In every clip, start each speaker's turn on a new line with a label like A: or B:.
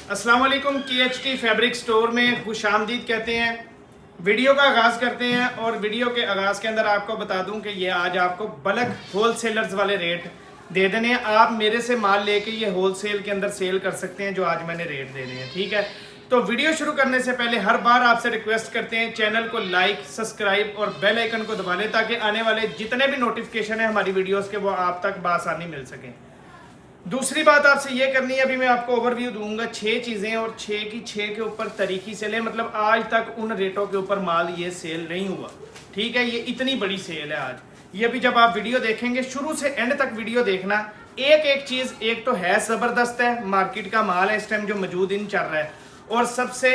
A: अस्सलाम वालेकुम। KHT fabric store में खुशामदीद कहते हैं। वीडियो का आगाज़ करते हैं और वीडियो के आगाज़ के अंदर आपको बता दूं कि ये आज आपको बल्क होलसेलर्स वाले रेट दे देने हैं। आप मेरे से माल लेके ये होलसेल के अंदर सेल कर सकते हैं जो आज मैंने रेट देने हैं, ठीक है। तो वीडियो शुरू करने से पहले हर बार आपसे रिक्वेस्ट करते हैं चैनल को लाइक, सब्सक्राइब और बेल आइकन को दबा लें ताकि आने वाले जितने भी नोटिफिकेशन है हमारी वीडियोज़ के वो आप तक बआसानी मिल सकें। दूसरी बात आपसे ये करनी है, अभी मैं आपको ओवरव्यू दूंगा 6 चीज़ें और 6 की 6 के ऊपर तरीके से लें। मतलब आज तक उन रेटों के ऊपर माल ये सेल नहीं हुआ, ठीक है। ये इतनी बड़ी सेल है आज। ये भी जब आप वीडियो देखेंगे शुरू से एंड तक वीडियो देखना, एक एक चीज़ एक तो है ज़बरदस्त है, मार्केट का माल है इस टाइम जो मौजूद इन चल रहा है और सबसे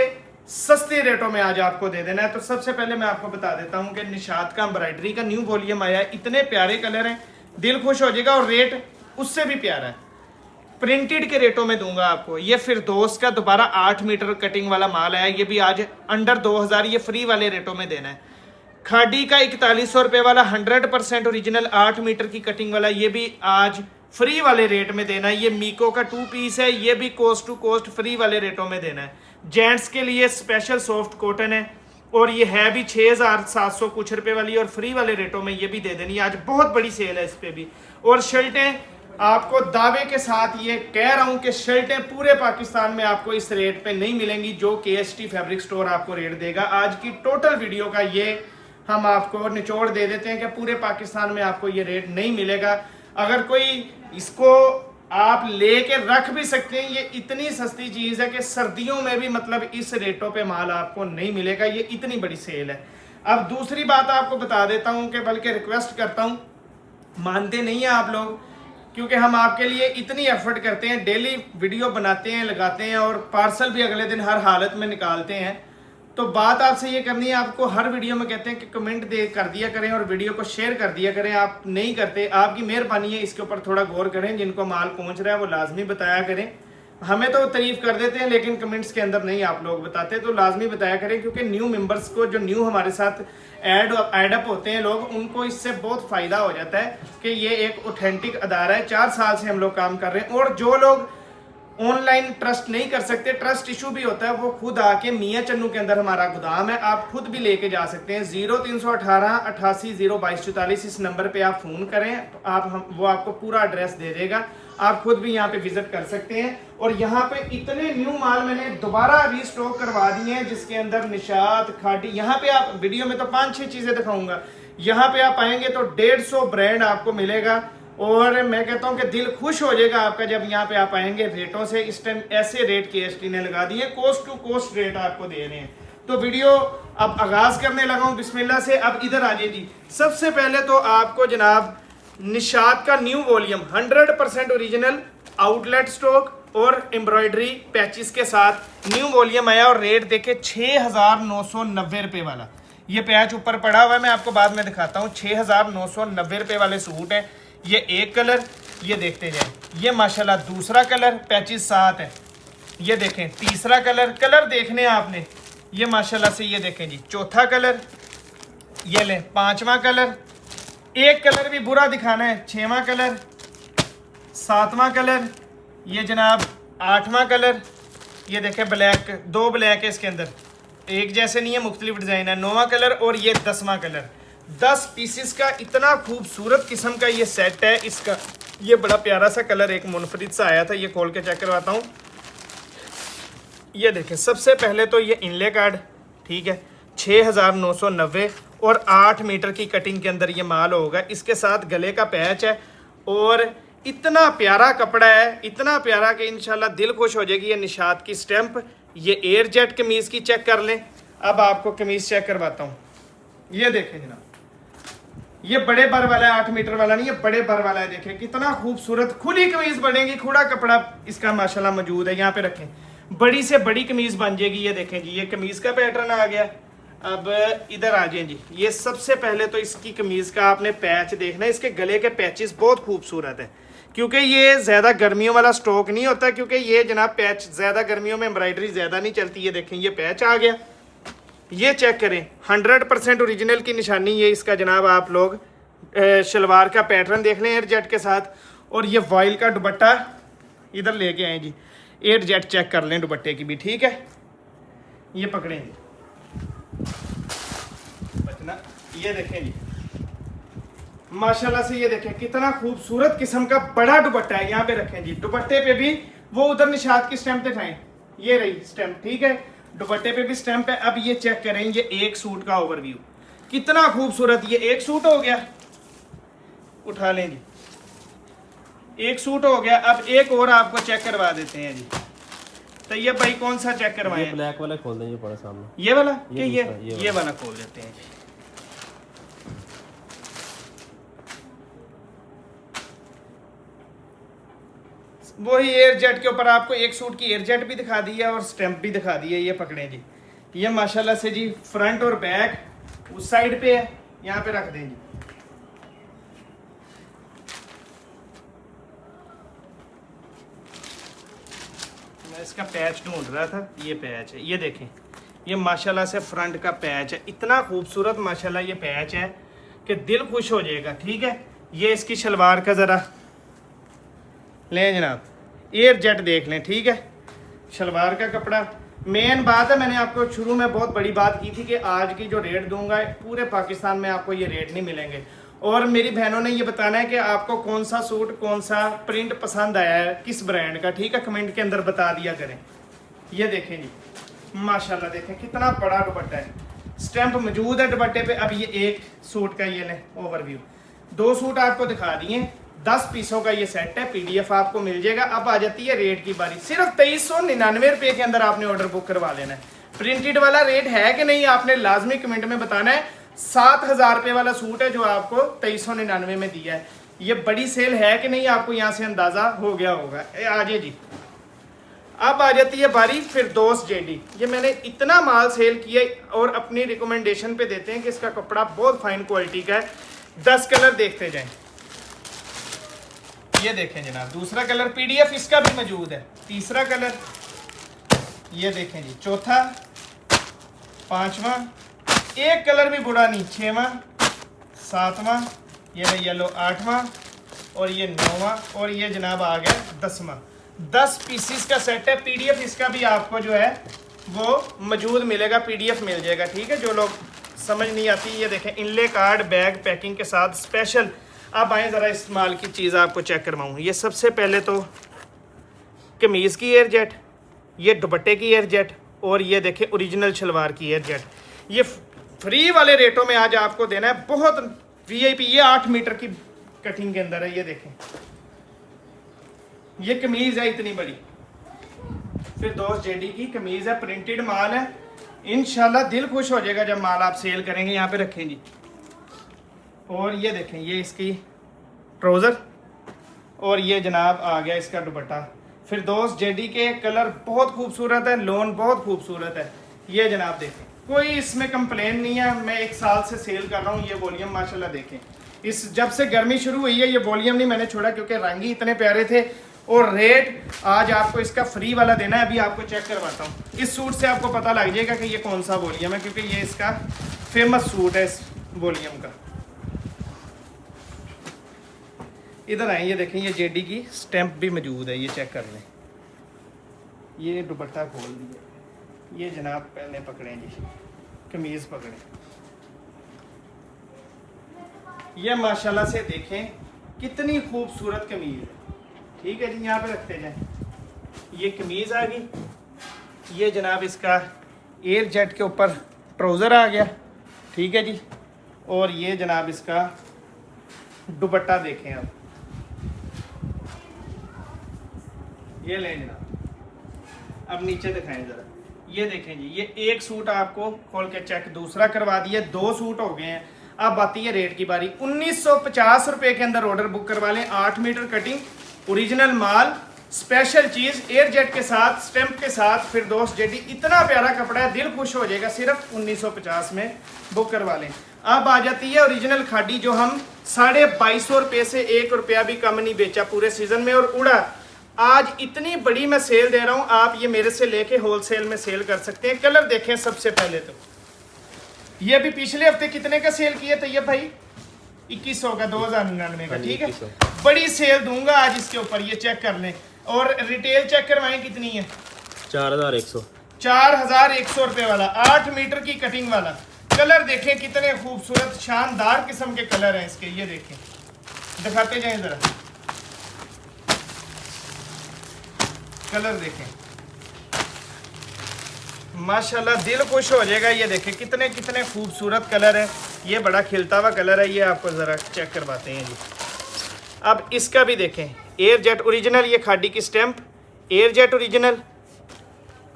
A: सस्ते रेटों में आज आपको दे देना है। तो सबसे पहले मैं आपको बता देता हूँ कि निशात का एम्ब्रॉयडरी का न्यू वॉल्यूम आया है। इतने प्यारे कलर हैं, दिल खुश हो जाएगा और रेट उससे भी प्यारा है। प्रिंटेड के रेटों में दूंगा आपको। ये फिरदौस का दोबारा 8 मीटर कटिंग वाला माल है, ये भी आज अंडर 2000 ये फ्री वाले रेटों में देना है। खादी का 4100 रुपये वाला 100% ओरिजिनल 8 मीटर की कटिंग वाला, ये भी आज फ्री वाले रेट में देना है। ये मीको का 2 पीस है, ये भी कोस्ट टू कोस्ट फ्री वाले रेटों में देना है। जेंट्स के लिए स्पेशल सॉफ्ट कॉटन है और ये है भी 6700 कुछ रुपये वाली और फ्री वाले रेटों में ये भी दे देनी है। आज बहुत बड़ी सेल है इस पर भी। और शर्टें आपको दावे के साथ ये कह रहा हूं कि शर्टें पूरे पाकिस्तान में आपको इस रेट पे नहीं मिलेंगी जो KHT फैब्रिक स्टोर आपको रेट देगा। आज की टोटल वीडियो का ये हम आपको निचोड़ दे देते हैं कि पूरे पाकिस्तान में आपको ये रेट नहीं मिलेगा। अगर कोई इसको आप लेके रख भी सकते हैं, ये इतनी सस्ती चीज़ है कि सर्दियों में भी मतलब इस रेटों पे माल आपको नहीं मिलेगा। ये इतनी बड़ी सेल है। अब दूसरी बात आपको बता देता हूँ कि बल्कि रिक्वेस्ट करता हूँ, मानते नहीं हैं आप लोग, क्योंकि हम आपके लिए इतनी एफर्ट करते हैं, डेली वीडियो बनाते हैं, लगाते हैं और पार्सल भी अगले दिन हर हालत में निकालते हैं। तो बात आपसे ये करनी है, आपको हर वीडियो में कहते हैं कि कमेंट दे कर दिया करें और वीडियो को शेयर कर दिया करें। आप नहीं करते, आपकी मेहरबानी है, इसके ऊपर थोड़ा गौर करें। जिनको माल पहुंच रहा है वो लाजमी बताया करें। हमें तो तारीफ कर देते हैं लेकिन कमेंट्स के अंदर नहीं आप लोग बताते, तो लाजमी बताया करें क्योंकि न्यू मेंबर्स को, जो न्यू हमारे साथ ऐड अप होते हैं लोग, उनको इससे बहुत फ़ायदा हो जाता है कि ये एक ऑथेंटिक अदारा है। 4 साल से हम लोग काम कर रहे हैं। और जो लोग ऑनलाइन ट्रस्ट नहीं कर सकते, ट्रस्ट इशू भी होता है, वो खुद आके मियाँ चन्नू के अंदर हमारा गोदाम है, आप खुद भी लेके जा सकते हैं। 0318 88 02244 इस नंबर पे आप फ़ोन करें तो वो आपको पूरा एड्रेस दे देगा। आप खुद भी यहाँ पे विजिट कर सकते हैं। और यहाँ पे इतने न्यू माल मैंने दोबारा रीस्टॉक करवा दिए हैं जिसके अंदर निशात, खादी, यहाँ पे आप वीडियो में तो 5-6 चीज़ें दिखाऊंगा, यहाँ पे आप आएंगे तो 150 ब्रांड आपको मिलेगा। और मैं कहता हूँ कि दिल खुश हो जाएगा आपका जब यहाँ पे आप आएंगे रेटों से। इस टाइम ऐसे रेट KHT ने लगा दिए, कोस्ट टू कोस्ट रेट आपको दे रहे हैं। तो वीडियो अब आगाज करने लगा हूँ बिस्मिल्लाह से। अब इधर आ जाइए जी। सबसे पहले तो आपको जनाब निशात का new volume 100% original outlet stock और एम्ब्रॉयडरी पैचेस के साथ न्यू वॉल्यूम आया और रेट देखे 6990 रुपये वाला। ये पैच ऊपर पड़ा हुआ है, मैं आपको बाद में दिखाता हूँ। 6990 रुपये वाले सूट है। ये एक कलर, ये देखते जाए, ये माशाल्लाह दूसरा कलर, पैचेस साथ है। ये देखें तीसरा कलर, कलर देखने आपने, ये माशाल्लाह से ये देखें जी चौथा कलर, ये लें 5वां कलर, एक कलर भी बुरा दिखाना है 6वां कलर, 7वां कलर, ये जनाब 8वां कलर, ये देखें ब्लैक, 2 ब्लैक है इसके अंदर, एक जैसे नहीं है, मुख्तलिफ डिज़ाइन है। 9वां कलर और ये 10वां कलर। 10 पीसेस का इतना खूबसूरत किस्म का ये सेट है। इसका ये बड़ा प्यारा सा कलर एक मुनफरिद सा आया था, ये खोल के चेक करवाता हूँ। ये देखें सबसे पहले तो ये इनले कार्ड, ठीक है, 6990 और 8 मीटर की कटिंग के अंदर ये माल होगा। इसके साथ गले का पैच है और इतना प्यारा कपड़ा है, इतना प्यारा कि इंशाल्लाह दिल खुश हो जाएगी। ये निशात की स्टैंप, ये एयर जेट कमीज़ की चेक कर लें। अब आपको कमीज़ चेक करवाता हूँ। ये देखें जनाब, ये बड़े बर वाला है, 8 मीटर वाला नहीं, ये बड़े बर वाला है। देखें कितना खूबसूरत खुली कमीज़ बनेगी, खुला कपड़ा इसका माशाल्लाह मौजूद है। यहाँ पे रखें, बड़ी से बड़ी कमीज़ बन जाएगी। ये देखें जी, ये कमीज़ का पैटर्न आ गया। अब इधर आ जाए जी। ये सबसे पहले तो इसकी कमीज़ का आपने पैच देखना है। इसके गले के पैचेस बहुत खूबसूरत है क्योंकि ये ज़्यादा गर्मियों वाला स्टॉक नहीं होता, क्योंकि ये जनाब पैच ज़्यादा गर्मियों में एम्ब्रॉयडरी ज़्यादा नहीं चलती। ये देखें ये पैच आ गया, ये चेक करें 100% ओरिजिनल की निशानी। ये इसका जनाब आप लोग शलवार का पैटर्न देख लें एयर जेट के साथ। और ये वॉइल का दुपट्टा इधर लेके आए जी। एयर जेट चेक कर लें दुपट्टे की भी, ठीक है। ये पकड़ेंगे बचना, ये देखें जी माशाल्लाह से, ये देखें कितना खूबसूरत किस्म का बड़ा दुपट्टा है। यहाँ पे रखें जी, दुपट्टे पे भी वो उधर निशात की स्टैंप दिखाएं, ये रही स्टैंप, ठीक है। दुपट्टे पे भी स्टैंप है। अब ये चेक करें, ये एक सूट का ओवरव्यू कितना खूबसूरत, ये एक सूट हो गया, उठा लें जी, एक सूट हो गया। अब एक और आपको चेक करवा देते हैं जी। तो ये भाई कौन सा चेक करवाएं?
B: ब्लैक वाला खोल दें, पड़ा सामने,
A: ये वाला,
B: ये
A: वाला खोल देते हैं जी। वही एयर जेट के ऊपर आपको एक सूट की एयर जेट भी दिखा दी है और स्टैंप भी दिखा दी है। ये पकड़ें जी, ये माशाल्लाह से जी फ्रंट और बैक उस साइड पे है, यहाँ पे रख दें जी। मैं इसका पैच ढूंढ रहा था, ये पैच है, ये देखें, ये माशाल्लाह से फ्रंट का पैच है, इतना खूबसूरत माशाल्लाह ये पैच है कि दिल खुश हो जाएगा, ठीक है। ये इसकी शलवार का ज़रा लें जनाब, एयर जेट देख लें, ठीक है। शलवार का कपड़ा मेन बात है, मैंने आपको शुरू में बहुत बड़ी बात की थी कि आज की जो रेट दूंगा पूरे पाकिस्तान में आपको ये रेट नहीं मिलेंगे। और मेरी बहनों ने ये बताना है कि आपको कौन सा सूट, कौन सा प्रिंट पसंद आया है, किस ब्रांड का, ठीक है, कमेंट के अंदर बता दिया करें। ये देखें जी माशाल्लाह, देखें कितना बड़ा दुपट्टा है, स्टैंप मौजूद है दुपट्टे पे। अब ये एक सूट का ये लें ओवरव्यू, दो सूट आपको दिखा दिए, 10 पीसों का ये सेट है, पीडीएफ आपको मिल जाएगा। अब आ जाती है रेट की बारी, सिर्फ 2399 रुपये के अंदर आपने ऑर्डर बुक करवा लेना है। प्रिंटेड वाला रेट है कि नहीं आपने लाजमी कमेंट में बताना है। 7000 रुपये वाला सूट है जो आपको 2399 में दिया है, ये बड़ी सेल है कि नहीं आपको यहाँ से अंदाजा हो गया होगा। आ जाए जी, अब आ जाती है बारी फिरदौस जेडी। ये मैंने इतना माल सेल किया और अपनी रिकमेंडेशन पे देते हैं कि इसका कपड़ा बहुत फाइन क्वालिटी का है। 10 कलर देखते जाएं, ये देखें जनाब, दूसरा कलर पीडीएफ इसका भी मौजूद है, तीसरा कलर ये देखें जी, चौथा, पांचवा, एक कलर भी बुरा नहीं, 6वां, 7वां, ये येलो 8वां, और ये 9वां, और ये जनाब आ गया 10वां। 10 पीसीस का सेट है। पीडीएफ इसका भी आपको जो है वो मौजूद मिलेगा, पीडीएफ मिल जाएगा, ठीक है। जो लोग समझ नहीं आती, ये देखें इनले कार्ड बैग पैकिंग के साथ स्पेशल। अब आए ज़रा इस माल की चीज़ आपको चेक करवाऊँ। ये सबसे पहले तो कमीज़ की एयर जेट, ये दुपट्टे की एयर जेट, और ये देखें ओरिजिनल शलवार की एयर जेट। ये फ्री वाले रेटों में आज आपको देना है, बहुत वीआईपी। ये 8 मीटर की कटिंग के अंदर है, ये देखें, ये कमीज़ है इतनी बड़ी, फिरदौस जेडी की कमीज़ है, प्रिंटेड माल है। इंशाल्लाह दिल खुश हो जाएगा जब माल आप सेल करेंगे। यहाँ पे रखें जी, और ये देखें, ये इसकी ट्राउज़र, और ये जनाब आ गया इसका दुपट्टा। फिरदौस जेडी के कलर बहुत खूबसूरत है, लोन बहुत खूबसूरत है। ये जनाब देखें, कोई इसमें कंप्लेन नहीं है, मैं 1 साल से सेल कर रहा हूँ। ये वॉल्यूम माशाल्लाह देखें, इस जब से गर्मी शुरू हुई है ये वॉल्यूम नहीं मैंने छोड़ा, क्योंकि रंग ही इतने प्यारे थे। और रेट आज आपको इसका फ्री वाला देना है। अभी आपको चेक करवाता हूँ, इस सूट से आपको पता लग जाएगा कि ये कौन सा वॉल्यूम है, क्योंकि ये इसका फेमस सूट है इस वॉल्यूम का। इधर आए, ये देखें, ये जेडी की स्टैंप भी मौजूद है, ये चेक कर लें। ये दुपट्टा खोल दिया, ये जनाब पहले पकड़ें जी, कमीज़ पकड़ें, ये माशाल्लाह से देखें कितनी खूबसूरत कमीज़ है, ठीक है जी। यहाँ पे रखते जाएं, ये कमीज़ आ गई, ये जनाब इसका एयर जेट के ऊपर ट्राउज़र आ गया, ठीक है जी। और ये जनाब इसका दुपट्टा देखें आप, ये लें जनाब। अब नीचे दिखाएं ज़रा, ये देखें जी, ये एक सूट आपको खोल के चेक दूसरा करवा दिया, 2 सूट हो गए हैं। अब आती है रेट की बारी। 1950 रुपये के अंदर ऑर्डर बुक करवा लें। 8 मीटर कटिंग, ओरिजिनल माल, स्पेशल चीज़, एयर जेट के साथ, स्टैंप के साथ, फिरदौस जेडी, इतना प्यारा कपड़ा है, दिल खुश हो जाएगा। सिर्फ 1950 में बुक करवा लें। अब आ जाती है ओरिजिनल खादी, जो हम 2250 रुपये से 1 रुपया भी कम नहीं बेचा पूरे सीजन में। और उड़ा आज इतनी बड़ी मैं सेल दे रहा हूँ, आप ये मेरे से लेके होलसेल में सेल कर सकते हैं। कलर देखें सबसे पहले तो, ये भी पिछले हफ्ते कितने का सेल किया था ये भाई, 2100 का, 2099 का,
B: हाँ जी,
A: ठीक है।
B: 2100।
A: बड़ी सेल दूंगा आज इसके ऊपर, ये चेक कर लें। और रिटेल चेक करवाएं कितनी है?
B: 4100।
A: 4100 रुपए वाला, 8 मीटर की कटिंग वाला। कलर देखें कितने खूबसूरत शानदार किस्म के कलर हैं इसके, ये देखें, दिखाते जाएं जरा, कलर देखें माशाल्लाह, दिल खुश हो जाएगा। ये देखें कितने कितने खूबसूरत कलर है। ये बड़ा खिलता हुआ कलर है, ये आपको ज़रा चेक करवाते हैं जी। अब इसका भी देखें, एयर जेट ओरिजिनल, ये खाड़ी की स्टैंप, एयर जेट ओरिजिनल।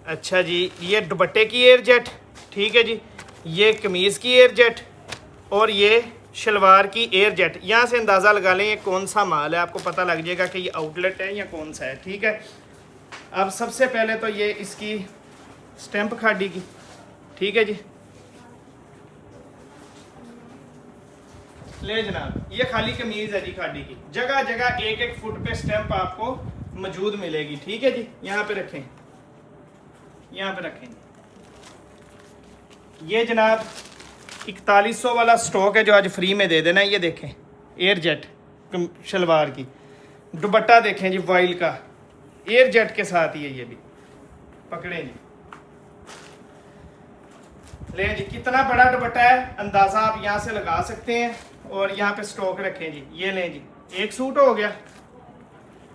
A: अच्छा जी, ये दुपट्टे की एयर जेट, ठीक है जी। ये कमीज़ की एयर जेट और ये शलवार की एयर जेट। यहाँ से अंदाज़ा लगा लें ये कौन सा माल है, आपको पता लग जाएगा कि ये आउटलेट है या कौन सा है, ठीक है। अब सबसे पहले तो ये इसकी स्टैंप खाड़ी की, ठीक है जी। ले जनाब, ये खाली कमीज है जी खाड़ी की, जगह जगह 1-1 फुट पे स्टैंप आपको मौजूद मिलेगी, ठीक है जी। यहाँ पे रखें, यहाँ पे रखें। ये जनाब 4100 वाला स्टॉक है जो आज फ्री में दे देना है। ये देखें एयर जेट शलवार की, दुपट्टा देखें जी वाइल का, एयर जेट के साथ ही है, ये भी पकड़ें जी। ले जी, कितना बड़ा दुपट्टा है अंदाज़ा आप यहाँ से लगा सकते हैं। और यहाँ पे स्टॉक रखें जी, ये लें जी, एक सूट हो गया,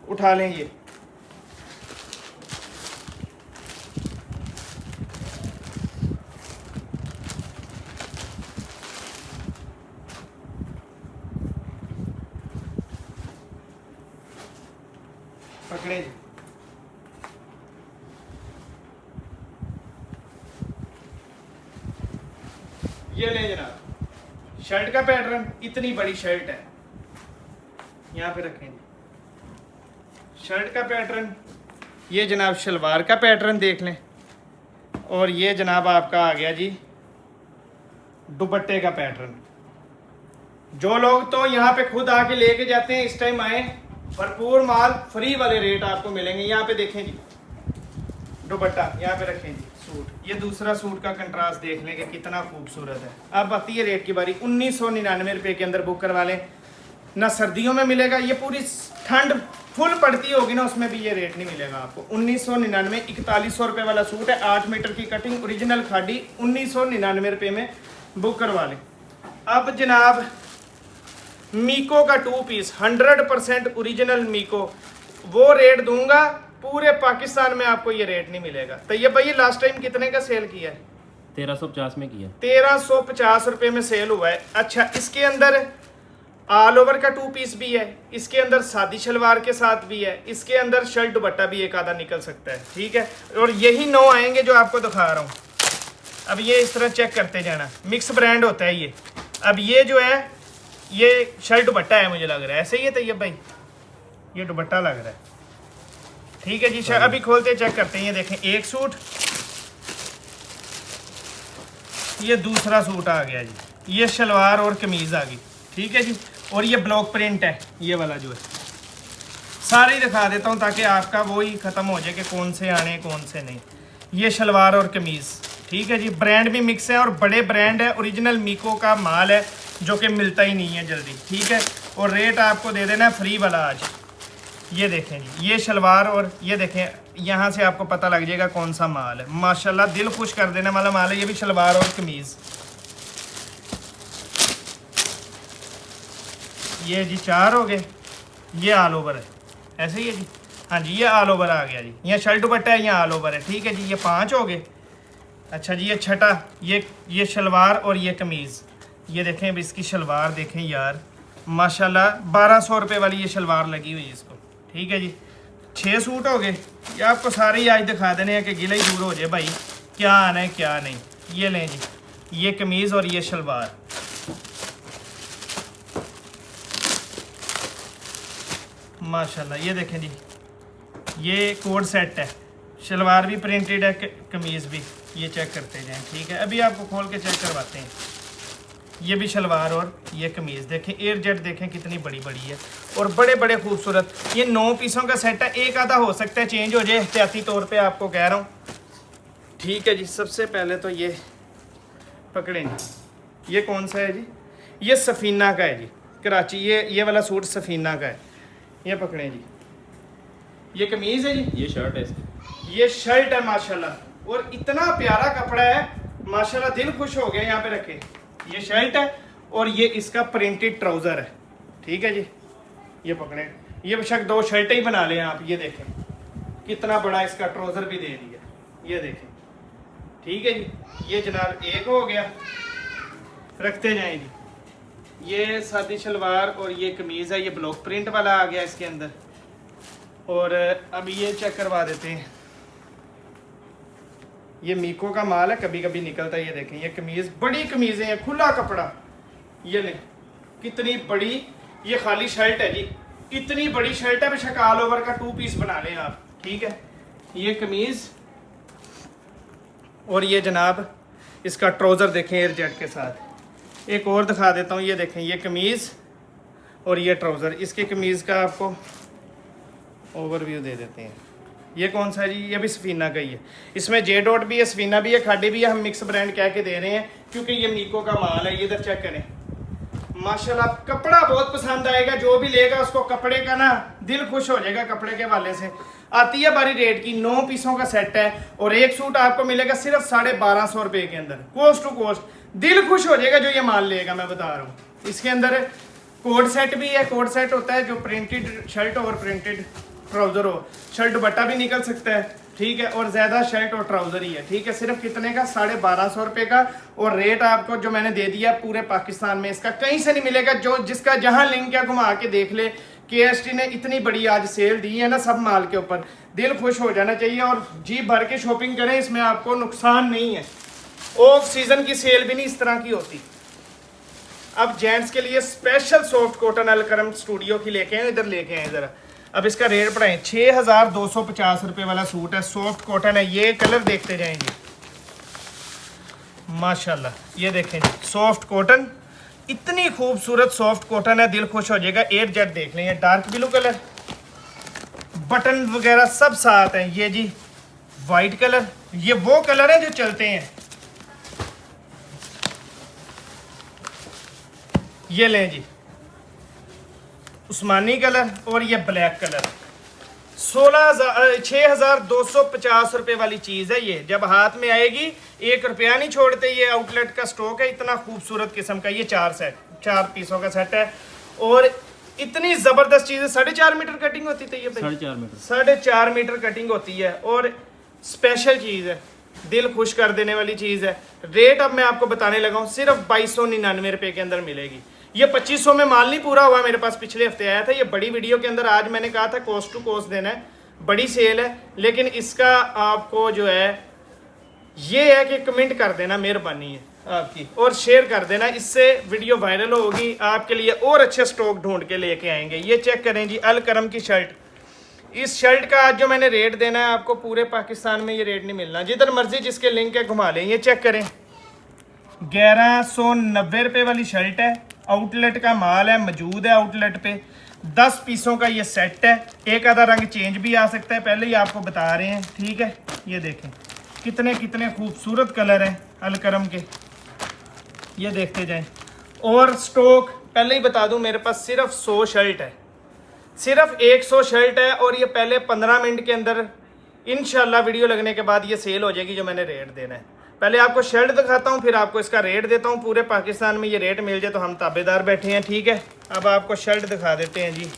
A: उठा लें ये। पकड़े जी, ये ले जनाब, शर्ट का पैटर्न, इतनी बड़ी शर्ट है, यहाँ पे रखें जी। शर्ट का पैटर्न, ये जनाब शलवार का पैटर्न देख लें। और ये जनाब आपका आ गया जी दुपट्टे का पैटर्न। जो लोग तो यहाँ पे खुद आके लेके जाते हैं, इस टाइम आए, भरपूर माल फ्री वाले रेट आपको मिलेंगे। यहाँ पे देखें जी दुपट्टा, यहाँ पे रखें जी सूट, ये दूसरा सूट का कंट्रास्ट देख लें कि कितना खूबसूरत है। अब आती है रेट की बारी, 1999 रुपये के अंदर बुक करवा लें। ना सर्दियों में मिलेगा, ये पूरी ठंड फुल पड़ती होगी ना, उसमें भी ये रेट नहीं मिलेगा आपको। 1999, 4100 रुपये वाला सूट है, 8 मीटर की कटिंग, ओरिजिनल खाड़ी, 1999 रुपये में बुक करवा लें। अब जनाब मीको का 2 पीस 100% ओरिजिनल मीको, वो रेट दूंगा, पूरे पाकिस्तान में आपको ये रेट नहीं मिलेगा। तो ये भाई लास्ट टाइम कितने का सेल किया है?
B: 1350 में किया।
A: 1350 रुपये में सेल हुआ है। अच्छा, इसके अंदर ऑल ओवर का 2 पीस भी है, इसके अंदर सादी शलवार के साथ भी है, इसके अंदर शर्ट दुपट्टा भी एक आधा निकल सकता है, ठीक है। और यही 9 आएंगे जो आपको दिखा रहा हूँ। अब ये इस तरह चेक करते जाना, मिक्स ब्रांड होता है ये। अब ये जो है ये शर्ट दुपट्टा है, मुझे लग रहा है ऐसे ही है तैयब भाई, ये दुपट्टा लग रहा है, ठीक है जी। अभी खोलते चेक करते हैं, ये देखें एक सूट, ये दूसरा सूट आ गया जी, ये शलवार और कमीज आ गई, ठीक है जी। और ये ब्लॉक प्रिंट है, ये वाला जो है, सारे ही दिखा देता हूँ ताकि आपका वो ही ख़त्म हो जाए कि कौन से आने कौन से नहीं। ये शलवार और कमीज़, ठीक है जी। ब्रांड भी मिक्स है और बड़े ब्रांड है, ओरिजिनल मीको का माल है जो कि मिलता ही नहीं है जल्दी, ठीक है। और रेट आपको दे देना है फ्री वाला आज। ये देखें जी, ये शलवार और ये देखें, यहाँ से आपको पता लग जाएगा कौन सा माल है। माशाल्लाह दिल खुश कर देने वाला माल है। ये भी शलवार और कमीज़, ये जी 4 हो गए। ये ऑल ओवर है, ऐसे ही है जी, हाँ जी, ये ऑल ओवर आ गया जी। यहाँ शर्ट दुपट्टा है, यहाँ ऑल ओवर है, ठीक है जी। ये 5 हो गए। अच्छा जी, ये छठा, ये शलवार और ये कमीज़, ये देखें। अब इसकी शलवार देखें यार, माशाल्लाह 1200 रुपये वाली ये शलवार लगी हुई है इसको, ठीक है जी। 6 सूट हो गए। ये आपको सारे ही आज दिखा देने हैं कि गिला ही दूर हो जाए भाई, क्या आना है क्या नहीं। ये लें जी, ये कमीज़ और ये शलवार, माशाल्लाह। ये देखें जी, ये कोड सेट है, शलवार भी प्रिंटेड है, कमीज़ भी। ये चेक करते जाएं, ठीक है। अभी आपको खोल के चेक करवाते हैं। ये भी शलवार और ये कमीज़ देखें, एयर जेट देखें कितनी बड़ी बड़ी है और बड़े बड़े खूबसूरत। ये 9 पीसों का सेट है, एक आधा हो सकता है चेंज हो जाए, एहतियाती तौर पे आपको कह रहा हूँ, ठीक है जी। सबसे पहले तो ये पकड़ें, ये कौन सा है जी? ये सफ़ीना का है जी, कराची, ये वाला सूट सफीना का है, ये पकड़े जी। ये कमीज है जी,
B: ये शर्ट है इसकी।
A: ये शर्ट है माशाल्लाह, और इतना प्यारा कपड़ा है माशाल्लाह, दिल खुश हो गया। यहाँ पे रखे, ये शर्ट है और ये इसका प्रिंटेड ट्राउजर है, ठीक है जी। ये पकड़े, ये बेशक 2 शर्टें ही बना लें आप। ये देखें कितना बड़ा इसका ट्राउजर भी दे दिया, ये देखें, ठीक है जी। ये जनाब एक हो गया, रखते जाएं जी। ये सादी शलवार और ये कमीज है, ये ब्लॉक प्रिंट वाला आ गया इसके अंदर। और अब ये चेक करवा देते हैं, ये मीको का माल है, कभी कभी निकलता है। ये देखें, ये कमीज, बड़ी कमीजें हैं, खुला कपड़ा, ये लें कितनी बड़ी। ये खाली शर्ट है जी, इतनी बड़ी शर्ट है, बेशक ऑल ओवर का 2 पीस बना लें आप, ठीक है। ये कमीज और ये जनाब इसका ट्राउज़र देखें एयर जेट के साथ। एक और दिखा देता हूँ, ये देखें, ये कमीज़ और ये ट्राउज़र। इसके कमीज़ का आपको ओवरव्यू दे देते हैं। ये कौन सा है जी? ये भी सफीना का ही है। इसमें जे डॉट भी है, सफीना भी है, खाडी भी है। हम मिक्स ब्रांड कह के दे रहे हैं क्योंकि ये मीको का माल है। ये इधर चेक करें, माशाल्लाह कपड़ा बहुत पसंद आएगा। जो भी लेगा उसको कपड़े का ना दिल खुश हो जाएगा। कपड़े के वाले से आती है बारी रेट की, 9 पीसों का सेट है और एक सूट आपको मिलेगा सिर्फ 1250 रुपए के अंदर, कोस्ट टू कोस्ट। दिल खुश हो जाएगा जो ये माल लेगा, मैं बता रहा हूँ। इसके अंदर कोड सेट भी है। कोड सेट होता है जो प्रिंटेड शर्ट और प्रिंटेड ट्राउजर हो, शर्ट दुपट्टा भी निकल सकता है, ठीक है। और ज्यादा शर्ट और ट्राउजर ही है, ठीक है। सिर्फ कितने का? 1250 रुपए का। और रेट आपको जो मैंने दे दिया पूरे पाकिस्तान में इसका कहीं से नहीं मिलेगा। जो जिसका जहां लिंक है घुमा के देख ले। KST ने इतनी बड़ी आज सेल दी है ना सब माल के ऊपर, दिल खुश हो जाना चाहिए और जी भर के शॉपिंग करें। इसमें आपको नुकसान नहीं है। ऑफ सीजन की सेल भी नहीं इस तरह की होती। अब जेंट्स के लिए special soft cotton Alkaram studio की लेके आए, इधर लेके आए जरा। अब इसका रेट पढ़ाएं, 6250 रुपए वाला सूट है, सॉफ्ट कॉटन है। ये कलर देखते जाएंगे माशाल्लाह। ये देखें जी, सॉफ्ट कॉटन, इतनी खूबसूरत सॉफ्ट कॉटन है, दिल खुश हो जाएगा। एयर जेट देख लें, ये डार्क ब्लू कलर, बटन वगैरह सब साथ हैं। ये जी वाइट कलर, ये वो कलर है जो चलते हैं। ये लें जी उस्मानी कलर और ये ब्लैक कलर। 6250 रुपए वाली चीज है। ये जब हाथ में आएगी 1 रुपया नहीं छोड़ते। ये आउटलेट का स्टॉक है, इतना खूबसूरत किस्म का। ये 4 पीसों का सेट है और इतनी जबरदस्त चीज है। 4.5 मीटर कटिंग होती थी ये,
B: 4.5 मीटर,
A: 4.5 मीटर कटिंग होती है और स्पेशल चीज है, दिल खुश कर देने वाली चीज है। रेट अब मैं आपको बताने लगा हूँ, सिर्फ 2299 रुपए के अंदर मिलेगी। ये 2500 में माल नहीं पूरा हुआ, मेरे पास पिछले हफ्ते आया था। ये बड़ी वीडियो के अंदर आज मैंने कहा था कोस्ट टू कोस्ट देना है, बड़ी सेल है। लेकिन इसका आपको जो है ये है कि कमेंट कर देना, मेहरबानी है आपकी, और शेयर कर देना। इससे वीडियो वायरल होगी, आपके लिए और अच्छे स्टॉक ढूंढ के लेके आएंगे। ये चेक करें जी, अल करम की शर्ट। इस शर्ट का आज जो मैंने रेट देना है आपको, पूरे पाकिस्तान में ये रेट नहीं मिलना। जिधर मर्जी जिसके लिंक है घुमा लें। ये चेक करें, 1190 रुपए वाली शर्ट है। आउटलेट का माल है, मौजूद है आउटलेट पे। 10 पीसों का ये सेट है। एक आधा रंग चेंज भी आ सकता है, पहले ही आपको बता रहे हैं, ठीक है। ये देखें कितने कितने खूबसूरत कलर हैं अलकरम के, ये देखते जाएं। और स्टॉक पहले ही बता दूं, मेरे पास सिर्फ 100 शर्ट है, सिर्फ 100 शर्ट है। और ये पहले 15 मिनट के अंदर इंशाल्लाह वीडियो लगने के बाद ये सेल हो जाएगी जो मैंने रेट देना है। पहले आपको शर्ट दिखाता हूँ, फिर आपको इसका रेट देता हूँ। पूरे पाकिस्तान में ये रेट मिल जाए तो हम ताबेदार बैठे हैं, ठीक है। अब आपको शर्ट दिखा देते हैं जी।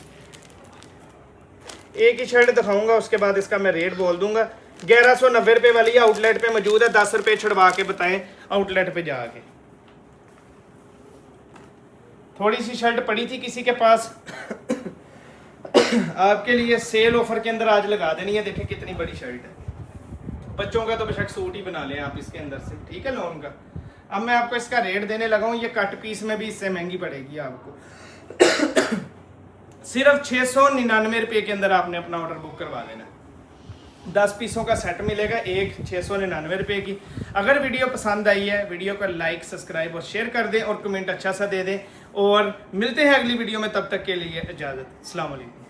A: एक ही शर्ट दिखाऊंगा, उसके बाद इसका मैं रेट बोल दूंगा। 1190 रुपए वाली आउटलेट पे मौजूद है। 10 रुपए छुड़वा के बताएं आउटलेट पे जाके। थोड़ी सी शर्ट पड़ी थी किसी के पास आपके लिए सेल ऑफर के अंदर आज लगा देनी है। देखिए कितनी बड़ी शर्ट है। बच्चों का तो बेशक सूट ही बना लें आप इसके अंदर से, ठीक है, लॉन का। अब मैं आपको इसका रेट देने लगा हूँ। ये कट पीस में भी इससे महंगी पड़ेगी आपको सिर्फ 699 रुपये के अंदर आपने अपना ऑर्डर बुक करवा लेना। 10 पीसों का सेट मिलेगा, एक 699 रुपये की। अगर वीडियो पसंद आई है, वीडियो को लाइक, सब्सक्राइब और शेयर कर दें और कमेंट अच्छा सा दे दें। और मिलते हैं अगली वीडियो में, तब तक के लिए इजाज़त। अस्सलाम वालेकुम।